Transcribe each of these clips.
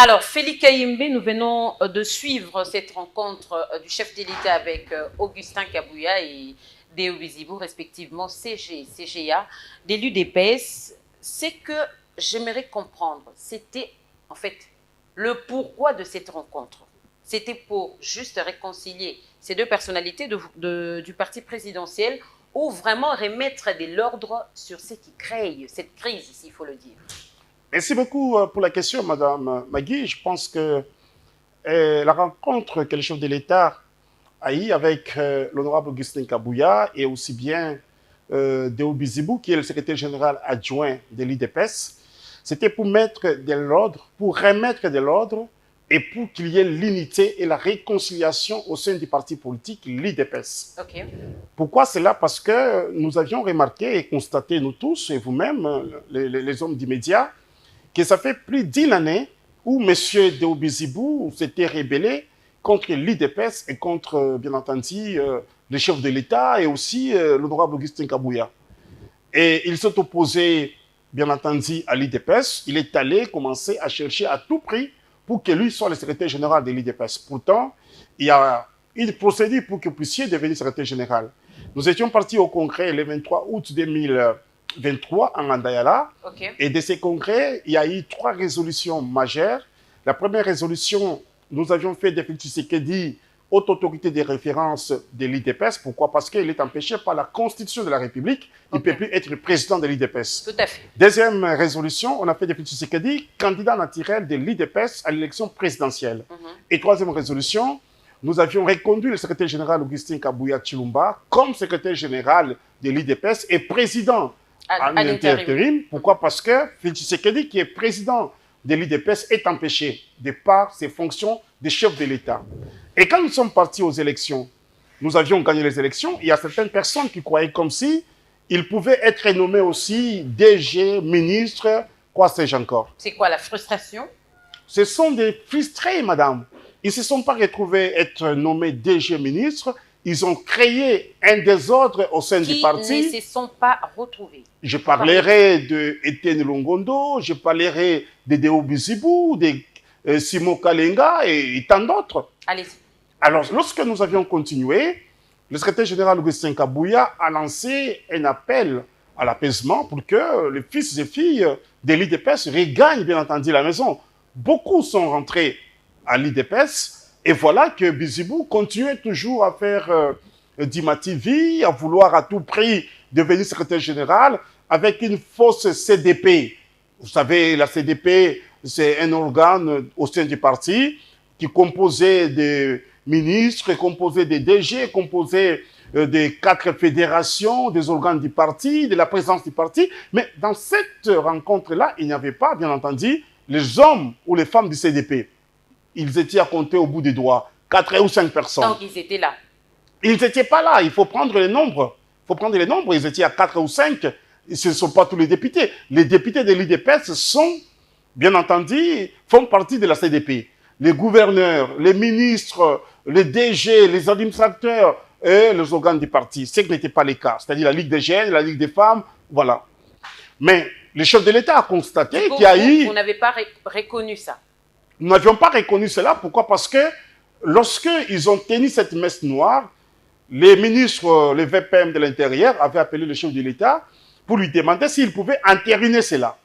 Alors, Félix Kayimbe, nous venons de suivre cette rencontre du chef de l'État avec Augustin Kabouya et Deo Bizibou, respectivement CG et CGA, de l'UDPS. Ce que j'aimerais comprendre, c'était en fait le pourquoi de cette rencontre. C'était pour juste réconcilier ces deux personnalités du parti présidentiel ou vraiment remettre de l'ordre sur ce qui crée cette crise, s'il faut le dire. Merci beaucoup pour la question, Madame Magui. Je pense que la rencontre que le chef de l'État a eue avec l'honorable Augustin Kabouya et aussi bien Deo Bizibou, qui est le secrétaire général adjoint de l'IDPS, c'était pour mettre de l'ordre, pour remettre de l'ordre et pour qu'il y ait l'unité et la réconciliation au sein du parti politique, l'IDPS. Okay. Pourquoi cela? Parce que nous avions remarqué et constaté, nous tous, et vous-même, les hommes d'immédiat, que ça fait plus d'une année où M. Deo Bizibou s'était rébellé contre l'IDPS et contre, bien entendu, le chef de l'État et aussi l'honorable Augustin Kabouya. Et il s'est opposé, bien entendu, à l'IDPS. Il est allé commencer à chercher à tout prix pour que lui soit le secrétaire général de l'IDPS. Pourtant, il y a une procédure pour que vous puissiez devenir secrétaire général. Nous étions partis au congrès le 23 août 2023 en Andayala. Okay. Et de ces congrès, il y a eu 3 résolutions majeures. La première résolution, nous avions fait des Tshisekedi haute autorité de référence de l'IDPS. Pourquoi? Parce qu'il est empêché par la Constitution de la République. Il ne peut plus être le président de l'IDPS. Tout à fait. Deuxième résolution, on a fait des Tshisekedi candidat naturel de l'IDPS à l'élection présidentielle. Et troisième résolution, nous avions reconduit le secrétaire général Augustin Kabouya Chilumba comme secrétaire général de l'IDPS et président en intérim. Pourquoi? Parce que Félix Tshisekedi, qui est président de l'IDPS, est empêché de par ses fonctions de chef de l'État. Et quand nous sommes partis aux élections, nous avions gagné les élections, il y a certaines personnes qui croyaient comme si ils pouvaient être nommés aussi DG, ministre, quoi sais-je encore. C'est quoi la frustration? Ce sont des frustrés, madame. Ils ne se sont pas retrouvés être nommés DG, ministre. Ils ont créé un désordre au sein du parti. Qui ne se sont pas retrouvés. Je parlerai de Etienne Longondo, je parlerai de Deo Bizibou, de Simon Kalenga et tant d'autres. Allez-y. Alors, lorsque nous avions continué, le secrétaire général Augustin Kabouya a lancé un appel à l'apaisement pour que les fils et filles de l'IDPS regagnent, bien entendu, la maison. Beaucoup sont rentrés à l'IDPS. Et voilà que Bizibou continuait toujours à faire Dimativi, à vouloir à tout prix devenir secrétaire général avec une fausse CDP. Vous savez, la CDP, c'est un organe au sein du parti qui composait des ministres, composait des DG, composait des 4 fédérations, des organes du parti, de la présence du parti. Mais dans cette rencontre-là, il n'y avait pas, bien entendu, les hommes ou les femmes du CDP. Ils étaient à compter au bout des doigts, 4 ou 5 personnes. Donc, ils étaient là. Ils n'étaient pas là, il faut prendre les nombres. Il faut prendre les nombres, ils étaient à 4 ou 5. Ce ne sont pas tous les députés. Les députés de l'IDPS sont, bien entendu, font partie de la CDP. Les gouverneurs, les ministres, les DG, les administrateurs et les organes du parti. Ce qui n'était pas le cas. C'est-à-dire la Ligue des jeunes, la Ligue des femmes, voilà. Mais le chef de l'État a constaté qu'il y a eu... Vous n'avez pas reconnu ça? Nous n'avions pas reconnu cela. Pourquoi? Parce que lorsqu'ils ont tenu cette messe noire, les ministres, les VPM de l'Intérieur avaient appelé le chef de l'État pour lui demander s'il pouvait entériner cela.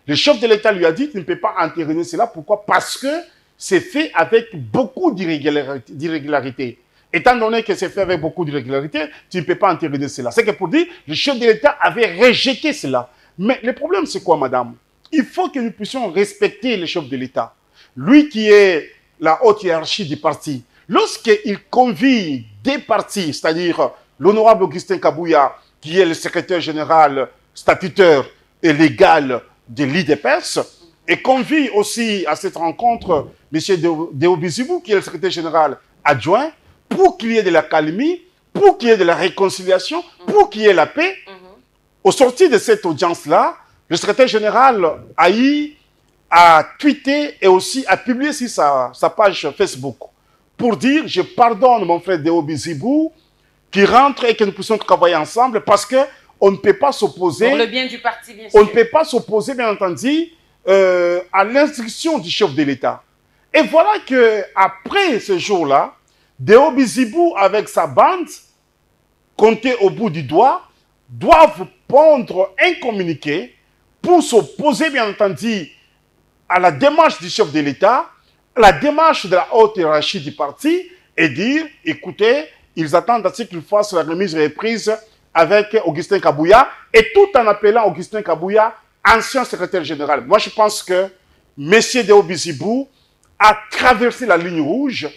Le chef de l'État lui a dit qu'il ne peut pas entériner cela. Pourquoi? Parce que c'est fait avec beaucoup d'irrégularités. Étant donné que c'est fait avec beaucoup d'irrégularités, tu ne peux pas entériner cela. C'est que pour dire, le chef de l'État avait rejeté cela. Mais le problème, c'est quoi, madame? Il faut que nous puissions respecter le chef de l'État. Lui qui est la haute hiérarchie du parti, lorsqu'il convie des partis, c'est-à-dire l'honorable Augustin Kabouya, qui est le secrétaire général statutaire et légal de l'IDPS, et convie aussi à cette rencontre M. Deo Bizibou, qui est le secrétaire général adjoint, pour qu'il y ait de la calmie, pour qu'il y ait de la réconciliation, pour qu'il y ait la paix. Au sortir de cette audience-là, le secrétaire général a tweeté et aussi a publié sur sa page Facebook pour dire « Je pardonne mon frère Deo Bizibou qui rentre et que nous puissions travailler ensemble parce qu'on ne peut pas s'opposer... » Pour le bien du parti, bien sûr. On ne peut pas s'opposer, bien entendu, à l'instruction du chef de l'État. Et voilà que après ce jour-là, Deo Bizibou avec sa bande, comptés au bout du doigt, doivent pondre un communiqué pour s'opposer, bien entendu, à la démarche du chef de l'État, à la démarche de la haute hiérarchie du parti, et dire, écoutez, ils attendent à ce qu'ils fassent la remise et reprise avec Augustin Kabouya, et tout en appelant Augustin Kabouya ancien secrétaire général. Moi, je pense que M. Deo Bizibou a traversé la ligne rouge,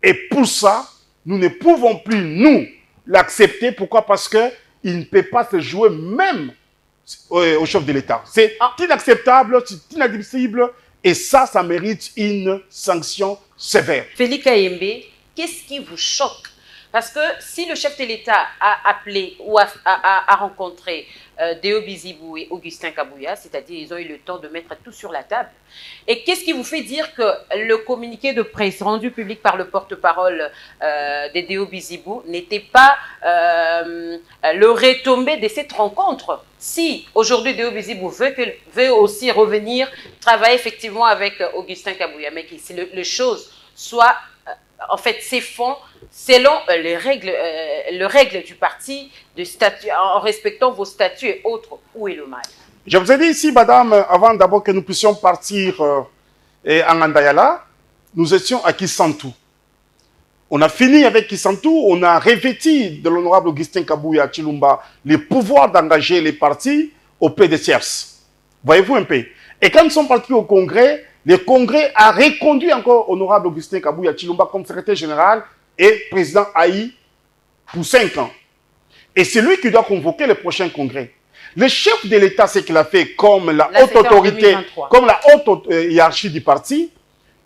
et pour ça, nous ne pouvons plus, nous, l'accepter. Pourquoi? Parce qu'il ne peut pas se jouer même au chef de l'État. C'est inacceptable, c'est inadmissible, et ça mérite une sanction sévère. Félix Kayembe, qu'est-ce qui vous choque? Parce que si le chef de l'État a appelé ou a rencontré Deo Bizibou et Augustin Kabouya, c'est-à-dire ils ont eu le temps de mettre tout sur la table, et qu'est-ce qui vous fait dire que le communiqué de presse rendu public par le porte-parole de Deo Bizibou n'était pas le retombé de cette rencontre? Si aujourd'hui Deo Bizibou veut aussi revenir travailler effectivement avec Augustin Kabouya, mais que les choses soient en fait s'effondrent selon les règles du parti, en respectant vos statuts et autres. Où est le mal? Je vous ai dit ici, madame, avant d'abord que nous puissions partir en Andayala, nous étions à Kisantu. On a fini avec Kisantu, on a revêti de l'honorable Augustin Kabouya Chilumba le pouvoir d'engager les partis au PDCRS. Voyez-vous un peu? Et quand nous sommes partis au Congrès, le Congrès a reconduit encore honorable Augustin Kabouya Chilumba comme secrétaire général et président AI pour 5 ans. Et c'est lui qui doit convoquer le prochain Congrès. Le chef de l'État, ce qu'il a fait comme la haute autorité, comme la haute hiérarchie du parti,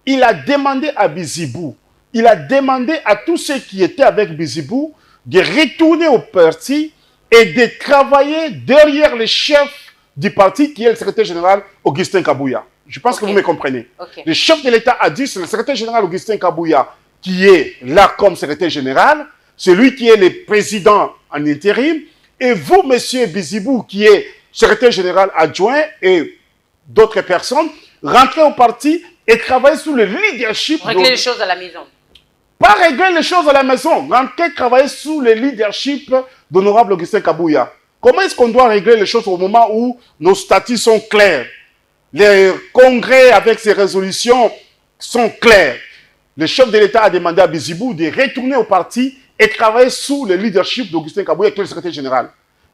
il a demandé à Bizibou, il a demandé à tous ceux qui étaient avec Bizibou de retourner au parti et de travailler derrière le chef du parti qui est le secrétaire général Augustin Kabouya. Je pense que vous me comprenez. Le chef de l'État a dit, c'est le secrétaire général Augustin Kabouya qui est là comme secrétaire général, celui qui est le président en intérim, et vous, monsieur Bizibou, qui est secrétaire général adjoint et d'autres personnes, rentrez au parti et travaillez sous le leadership. Régler les choses à la maison. Pas régler les choses à la maison. Rentrez travailler sous le leadership d'honorable Augustin Kabouya. Comment est-ce qu'on doit régler les choses au moment où nos statuts sont clairs? Les congrès avec ses résolutions sont clairs. Le chef de l'État a demandé à Bizibou de retourner au parti et travailler sous le leadership d'Augustin Kabouya, qui est le secrétaire général.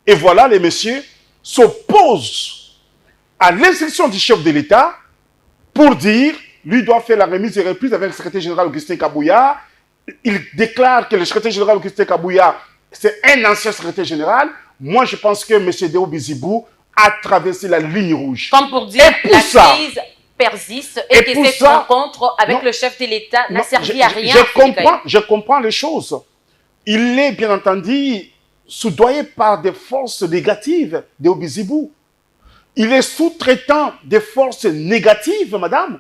Et voilà, les messieurs s'opposent à l'instruction du chef de l'État pour dire, lui doit faire la remise et reprise avec le secrétaire général Augustin Kabouya. Il déclare que le secrétaire général Augustin Kabouya, c'est un ancien secrétaire général. Moi, je pense que M. Deo Bizibou a traversé la ligne rouge. Comme pour dire que la crise persiste et que cette rencontre avec le chef de l'État n'a servi à rien. Je comprends les choses. Il est bien entendu soudoyé par des forces négatives de Bizibou. Il est sous-traitant des forces négatives, madame.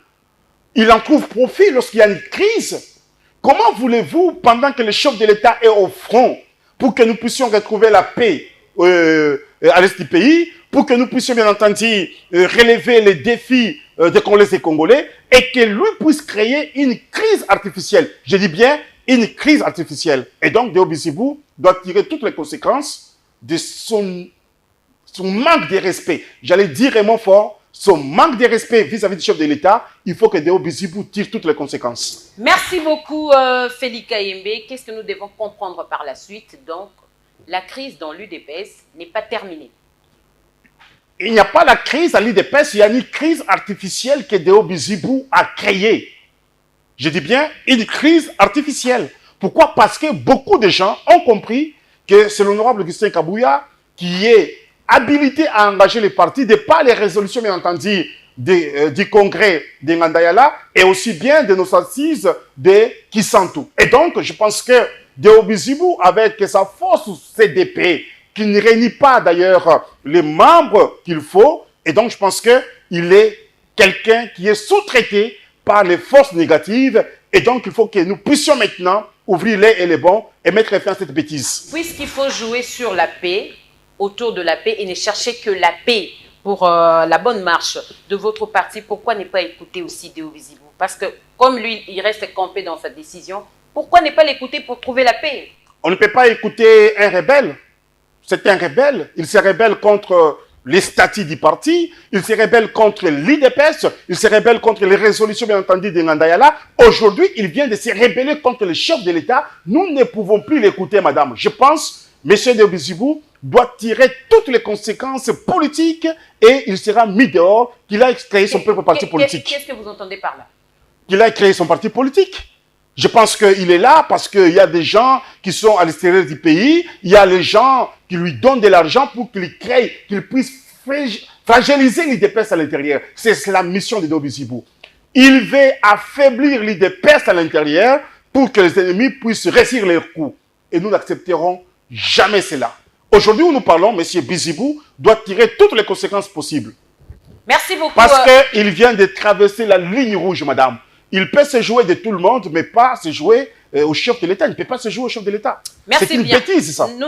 Il en trouve profit lorsqu'il y a une crise. Comment voulez-vous, pendant que le chef de l'État est au front, pour que nous puissions retrouver la paix à l'est du pays, pour que nous puissions bien entendu relever les défis des Congolais et Congolais, et que lui puisse créer une crise artificielle. Je dis bien une crise artificielle. Et donc, Deo Bizibou doit tirer toutes les conséquences de son manque de respect. J'allais dire vraiment fort, son manque de respect vis-à-vis du chef de l'État, il faut que Deo Bizibou tire toutes les conséquences. Merci beaucoup, Félix Kayembe. Qu'est-ce que nous devons comprendre par la suite? Donc, la crise dans l'UDPS n'est pas terminée. Il n'y a pas la crise à l'UDPS, il y a une crise artificielle que Deo Bizibou a créée. Je dis bien une crise artificielle. Pourquoi? Parce que beaucoup de gens ont compris que c'est l'honorable Augustin Kabouya qui est habilité à engager les partis de par les résolutions, bien entendu, du congrès de Ngandayala et aussi bien de nos assises de Kisantu. Et donc, je pense que Deo Bizibou, avec sa force CDP, qui ne réunit pas d'ailleurs les membres qu'il faut, et donc je pense qu'il est quelqu'un qui est sous-traité par les forces négatives, et donc il faut que nous puissions maintenant ouvrir les et les bons et mettre fin à cette bêtise. Puisqu'il faut jouer sur la paix, autour de la paix, et ne chercher que la paix pour la bonne marche de votre parti, pourquoi ne pas écouter aussi Deo Bizibou? Parce que comme lui, il reste campé dans sa décision, pourquoi ne pas l'écouter pour trouver la paix? On ne peut pas écouter un rebelle. C'est un rebelle. Il se rebelle contre les statuts du parti, il se rebelle contre l'IDPS, il se rebelle contre les résolutions, bien entendu, de Ngandayala. Aujourd'hui, il vient de se rebeller contre le chef de l'État. Nous ne pouvons plus l'écouter, madame. Je pense, M. Deo Bizibou doit tirer toutes les conséquences politiques et il sera mis dehors qu'il a créé son propre parti politique. Qu'est-ce que vous entendez par là? Qu'il a créé son parti politique. Je pense qu'il est là parce qu'il y a des gens qui sont à l'extérieur du pays, il y a les gens qui lui donnent de l'argent pour qu'il crée, qu'il puisse fragiliser l'IDPS à l'intérieur. C'est la mission de Deo Bizibou. Il veut affaiblir l'IDPS à l'intérieur pour que les ennemis puissent réussir leurs coups. Et nous n'accepterons jamais cela. Aujourd'hui où nous parlons, M. Bizibou doit tirer toutes les conséquences possibles. Merci beaucoup. Parce qu'il vient de traverser la ligne rouge, madame. Il peut se jouer de tout le monde, mais pas se jouer au chef de l'État. Il ne peut pas se jouer au chef de l'État. C'est une bêtise, ça.